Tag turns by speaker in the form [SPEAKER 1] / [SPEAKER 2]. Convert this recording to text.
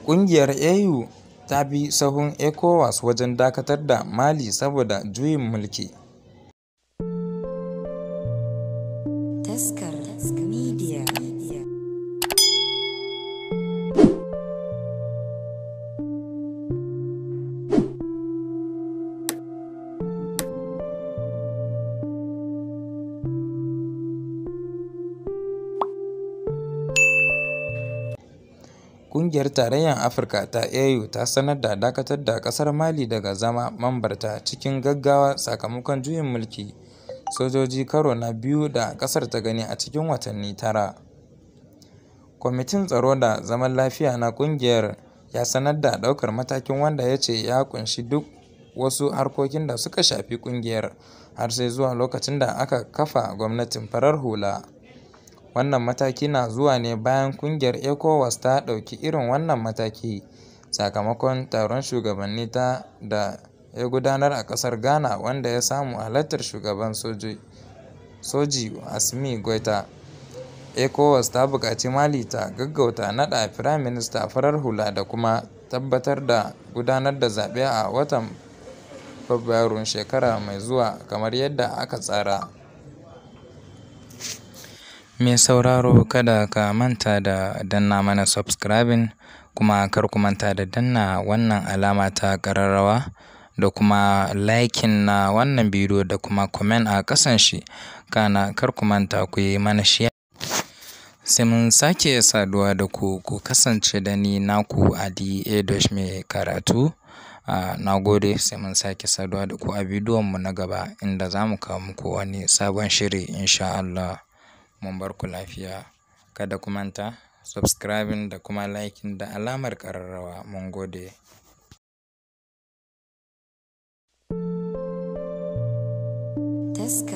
[SPEAKER 1] Ƙungiyar AU ta bi sahun ECOWAS wajen dakatar da Mali saboda juyin mulki.
[SPEAKER 2] Taskar Media.
[SPEAKER 1] Ƙungiyar Tarayyar Afirka ta AU ta sanar da dakatar da ƙasar Mali daga zama mambarta cikin gaggawa sakamakon juyin mulki sojoji karo na biyu da ƙasar ta gani a cikin watanni 9. Kwamitin Tsaro da Zaman Lafiya na ƙungiyar ya sanar da ɗaukar matakin, wanda ya ce ya ƙunshi duk wasu harkokin da suka shafi ƙungiyar har sai zuwa lokacin da aka kafa gwamnatin farar hula. Wannan mataki na zuwa ne bayan ƙungiyar ECOWAS ta ɗauki irin wannan mataki sakamakon taron shugabanni da ya gudanar a ƙasar Ghana, wanda ya samu halartar shugaban soji Assimi Goïta. ECOWAS ta buƙaci Mali ta gaggauta naɗa firaminista farar hula da kuma tabbatar da gudanar da zaɓe a watan Fabrairun shekara mai zuwa kamar yadda aka tsara. Mai sauraro, kada ka manta da danna mana subscribing, kuma kar ku manta da danna wannan alama ta ƙararrawa da kuma liking na wannan bidiyo da kuma comment a ƙasan shi. Kana kar ku manta ku yi mana share. Sai mun sake saduwa da ku kasance da ni naku Adi Edosh mai karatu. Na gode, sai mun sake saduwa da ku a bidiyon mu na gaba inda za mu kawo muku wani sabon shiri insha Allah. Mun bar ku lafiya. Kada ku manta subscribing da kuma liking da alamar ƙararrawa. Mun gode.
[SPEAKER 2] Taskar